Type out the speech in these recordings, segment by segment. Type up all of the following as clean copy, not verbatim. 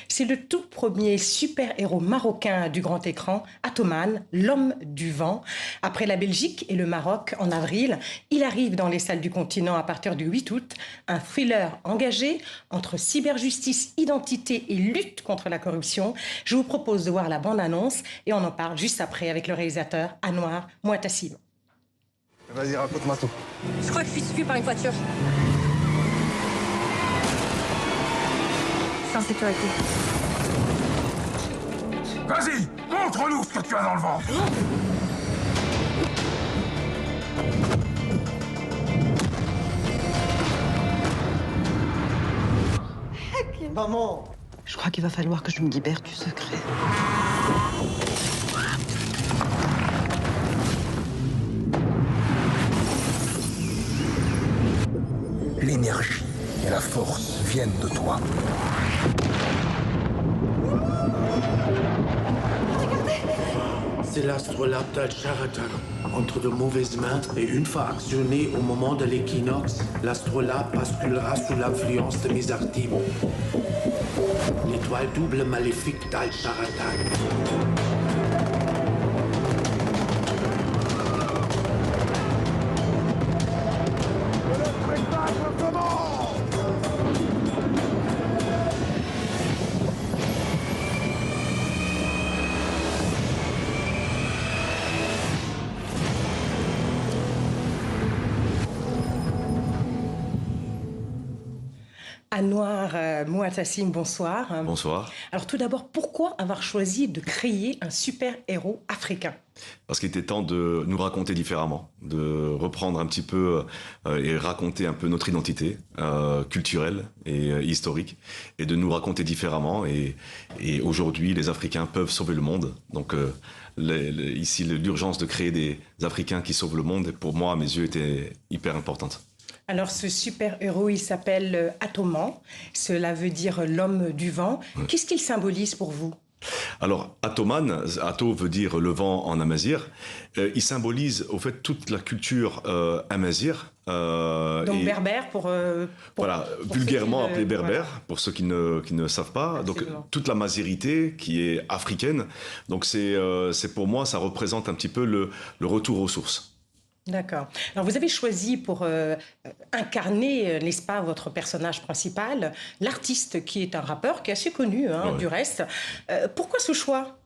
C'est le tout premier super-héros marocain du grand écran, Atoman, l'homme du vent. Après la Belgique et le Maroc en avril, il arrive dans les salles du continent à partir du 8 août. Un thriller engagé entre cyberjustice, identité et lutte contre la corruption. Je vous propose de voir la bande-annonce et on en parle juste après avec le réalisateur Anouar Mouatassim. Vas-y, raconte-moi tout. Je crois que je suis suivi par une voiture. Je suis en sécurité. Vas-y, montre-nous ce que tu as dans le ventre. Maman, je crois qu'il va falloir que je me libère du secret. L'énergie et la force viennent de toi. C'est l'astrolabe d'Al-Sharatan. Entre de mauvaises mains et une fois actionné au moment de l'équinoxe, l'astrolabe basculera sous l'influence de Mizartim. L'étoile double maléfique d'Al-Sharatan. Anouar Mouatassim, bonsoir. Bonsoir. Alors tout d'abord, pourquoi avoir choisi de créer un super-héros africain ? Parce qu'il était temps de nous raconter différemment, de reprendre un petit peu et raconter un peu notre identité culturelle et historique, et de nous raconter différemment. Et aujourd'hui, les Africains peuvent sauver le monde. Donc ici, l'urgence de créer des Africains qui sauvent le monde, pour moi, à mes yeux, était hyper importante. Alors ce super-héros, il s'appelle Atoman, cela veut dire l'homme du vent. Ouais. Qu'est-ce qu'il symbolise pour vous ? Alors, Atoman, Ato veut dire le vent en amazigh. Il symbolise au fait toute la culture amazigh. Donc berbère pour voilà, pour vulgairement ceux qui appelé berbère, voilà. pour ceux qui ne savent pas. Absolument. Donc toute la mazirité qui est africaine. Donc c'est pour moi, ça représente un petit peu le retour aux sources. D'accord. Alors vous avez choisi pour incarner, n'est-ce pas, votre personnage principal, l'artiste qui est un rappeur qui est assez connu, Ouais. du reste. Pourquoi ce choix ?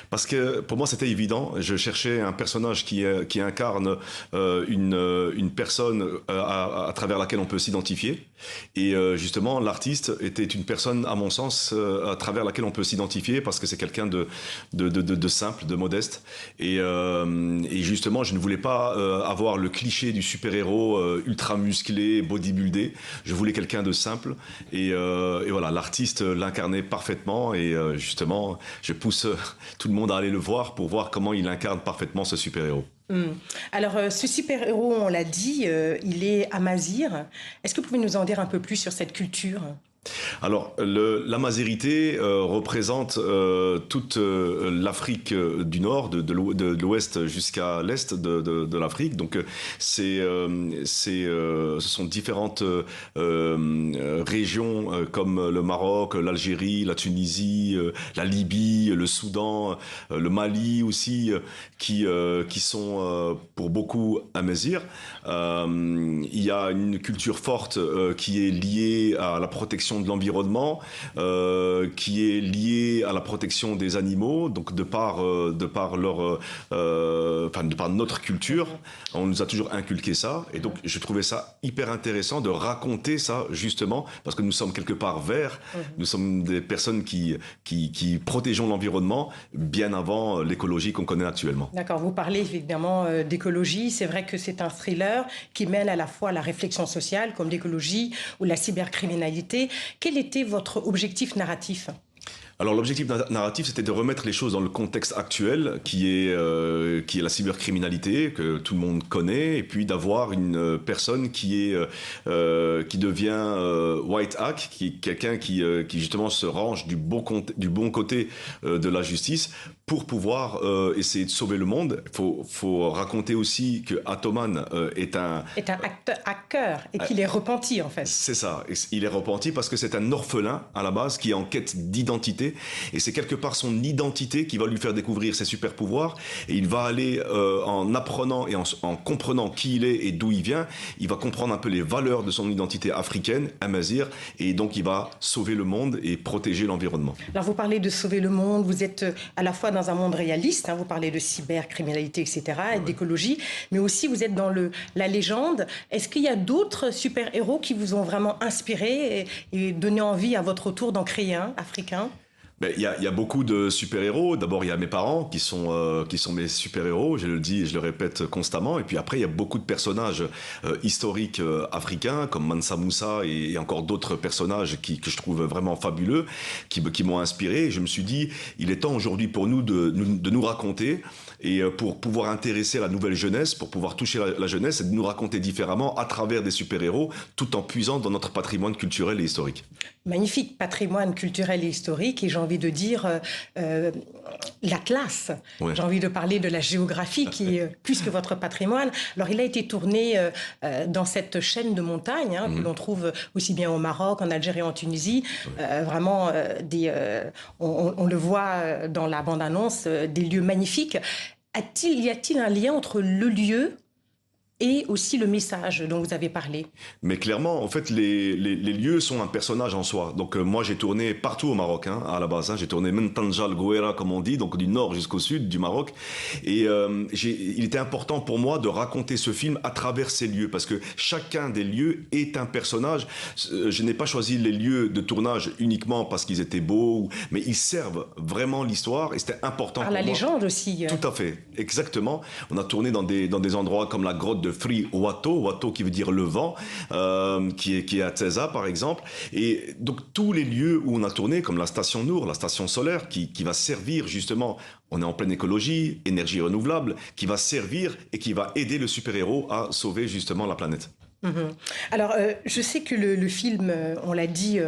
Parce que pour moi c'était évident, je cherchais un personnage qui incarne une personne à travers laquelle on peut s'identifier, et justement l'artiste était une personne à mon sens à travers laquelle on peut s'identifier parce que c'est quelqu'un de simple, de modeste, et justement je ne voulais pas avoir le cliché du super-héros ultra musclé, bodybuildé, je voulais quelqu'un de simple, et voilà, l'artiste l'incarnait parfaitement, et justement je pousse tout le monde à aller le voir pour voir comment il incarne parfaitement ce super-héros. Alors, ce super-héros, on l'a dit, il est amazigh. Est-ce que vous pouvez nous en dire un peu plus sur cette culture ? Alors, la mazirité représente toute l'Afrique du Nord, de l'ouest jusqu'à l'est de l'Afrique. Donc, ce sont différentes régions comme le Maroc, l'Algérie, la Tunisie, la Libye, le Soudan, le Mali aussi, qui sont pour beaucoup amazirs. Il y a une culture forte qui est liée à la protection de l'environnement, qui est liée à la protection des animaux, donc de par notre culture, on nous a toujours inculqué ça, et donc je trouvais ça hyper intéressant de raconter ça justement, parce que nous sommes quelque part verts, nous sommes des personnes qui protégeons l'environnement bien avant l'écologie qu'on connaît actuellement. D'accord, vous parlez évidemment d'écologie. C'est vrai que c'est un thriller qui mêle à la fois la réflexion sociale, comme l'écologie ou la cybercriminalité. Quel était votre objectif narratif ? Alors l'objectif narratif, c'était de remettre les choses dans le contexte actuel, qui est la cybercriminalité, que tout le monde connaît, et puis d'avoir une personne qui devient white hack, quelqu'un qui justement se range du bon côté de la justice pour pouvoir essayer de sauver le monde. Faut raconter aussi que Atoman est un hacker et qu'il est repenti en fait. C'est ça, il est repenti parce que c'est un orphelin à la base qui est en quête d'identité, et c'est quelque part son identité qui va lui faire découvrir ses super pouvoirs, et il va aller en apprenant et en comprenant qui il est et d'où il vient, il va comprendre un peu les valeurs de son identité africaine, amazigh, et donc il va sauver le monde et protéger l'environnement. Alors vous parlez de sauver le monde, vous êtes à la fois dans un monde réaliste, hein, vous parlez de cybercriminalité, etc., et d'écologie, mais aussi vous êtes dans la légende. Est-ce qu'il y a d'autres super-héros qui vous ont vraiment inspiré et donné envie à votre tour d'en créer un, africain ? Il y a beaucoup de super-héros. D'abord, il y a mes parents qui sont mes super-héros, je le dis et je le répète constamment. Et puis après, il y a beaucoup de personnages historiques africains, comme Mansa Moussa et encore d'autres personnages que je trouve vraiment fabuleux, qui m'ont inspiré. Et je me suis dit, il est temps aujourd'hui pour nous de nous raconter, et pour pouvoir intéresser la nouvelle jeunesse, pour pouvoir toucher la jeunesse, et de nous raconter différemment à travers des super-héros, tout en puisant dans notre patrimoine culturel et historique. Magnifique patrimoine culturel et historique, et j'ai envie de dire l'Atlas. Ouais. J'ai envie de parler de la géographie qui est plus que votre patrimoine. Alors il a été tourné dans cette chaîne de montagnes que l'on trouve aussi bien au Maroc, en Algérie, en Tunisie. Vraiment, on le voit dans la bande-annonce, des lieux magnifiques. Y a-t-il un lien entre le lieu et aussi le message dont vous avez parlé? Mais clairement, en fait, les lieux sont un personnage en soi. Donc moi, j'ai tourné partout au Maroc, à la base. J'ai tourné Mentanja, le Gouera, comme on dit, donc du nord jusqu'au sud du Maroc. Et il était important pour moi de raconter ce film à travers ces lieux, parce que chacun des lieux est un personnage. Je n'ai pas choisi les lieux de tournage uniquement parce qu'ils étaient beaux, mais ils servent vraiment l'histoire, et c'était important pour moi. Par la légende aussi. Tout à fait, exactement. On a tourné dans des endroits comme la grotte de Free Wato qui veut dire le vent, qui est à Teza par exemple, et donc tous les lieux où on a tourné, comme la station Nour, la station solaire, qui va servir justement, on est en pleine écologie, énergie renouvelable, qui va servir et qui va aider le super-héros à sauver justement la planète. Alors, je sais que le film, on l'a dit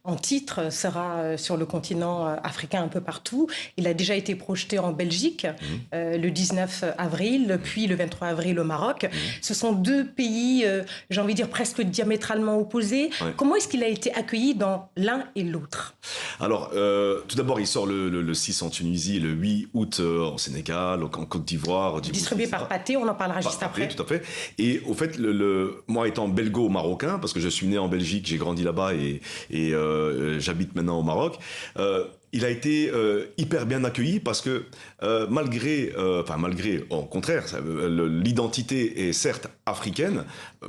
en titre, sera sur le continent africain un peu partout. Il a déjà été projeté en Belgique le 19 avril, puis le 23 avril au Maroc. Ce sont deux pays, j'ai envie de dire, presque diamétralement opposés. Ouais. Comment est-ce qu'il a été accueilli dans l'un et l'autre ? Alors, tout d'abord, il sort le 6 en Tunisie, le 8 août en Sénégal, en Côte d'Ivoire. Distribué par Pathé, on en parlera juste après. Tout à fait. Et au fait, moi étant belgo-marocain, parce que je suis né en Belgique, j'ai grandi là-bas et j'habite maintenant au Maroc, il a été hyper bien accueilli parce que malgré, au contraire, l'identité est certes africaine,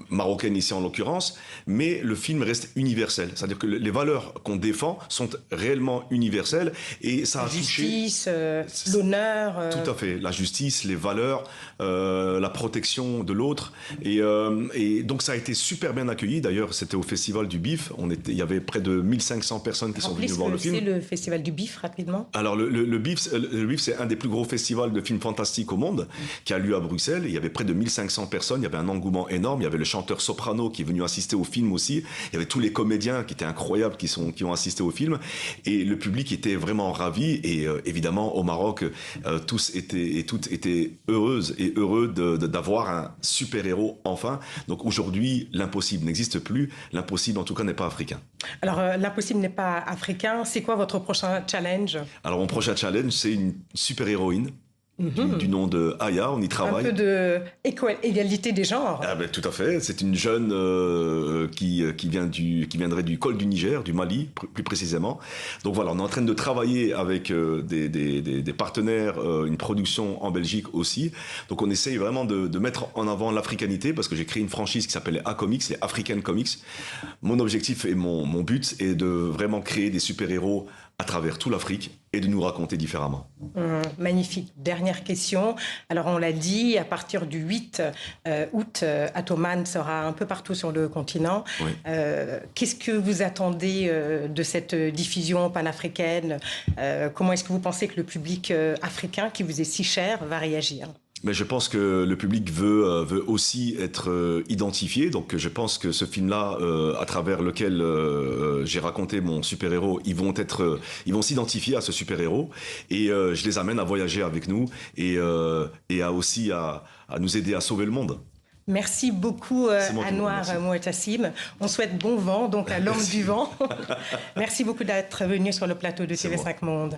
marocaine ici en l'occurrence, mais le film reste universel. C'est-à-dire que les valeurs qu'on défend sont réellement universelles, et ça a touché... La justice, l'honneur... Tout à fait, la justice, les valeurs, la protection de l'autre, et donc ça a été super bien accueilli. D'ailleurs, c'était au Festival du Bif, il y avait près de 1500 personnes qui sont venues voir le film. C'est le Festival du Bif, rapidement. Alors le Bif, c'est un des plus gros festivals de films fantastiques au monde, qui a lieu à Bruxelles. Il y avait près de 1500 personnes, il y avait un engouement énorme, il y avait le chanteur soprano qui est venu assister au film aussi, il y avait tous les comédiens qui étaient incroyables qui ont assisté au film, et le public était vraiment ravi, et évidemment au Maroc, tous et toutes étaient heureuses et heureux d'avoir un super-héros enfin. Donc aujourd'hui, l'impossible n'existe plus, l'impossible en tout cas n'est pas africain. Alors l'impossible n'est pas africain, c'est quoi votre prochain challenge ? Alors mon prochain challenge, c'est une super-héroïne. Du nom de Aya, on y travaille. Un peu d'égalité des genres. Ah ben, tout à fait, c'est une jeune qui viendrait du col du Niger, du Mali plus précisément. Donc voilà, on est en train de travailler avec des partenaires, une production en Belgique aussi. Donc on essaye vraiment de mettre en avant l'africanité, parce que j'ai créé une franchise qui s'appelle A-Comics, les African Comics. Mon objectif et mon but est de vraiment créer des super-héros à travers toute l'Afrique et de nous raconter différemment. Magnifique. Dernière question. Alors, on l'a dit, à partir du 8 août, Atoman sera un peu partout sur le continent. Oui. Qu'est-ce que vous attendez de cette diffusion panafricaine? Comment est-ce que vous pensez que le public africain, qui vous est si cher, va réagir? Mais je pense que le public veut aussi être identifié. Donc je pense que ce film-là, à travers lequel j'ai raconté mon super-héros, ils vont s'identifier à ce super-héros. Et je les amène à voyager avec nous et aussi à nous aider à sauver le monde. Merci beaucoup Anouar Mouetassim. On souhaite bon vent donc à l'homme du vent. Merci beaucoup d'être venu sur le plateau de TV5 Monde.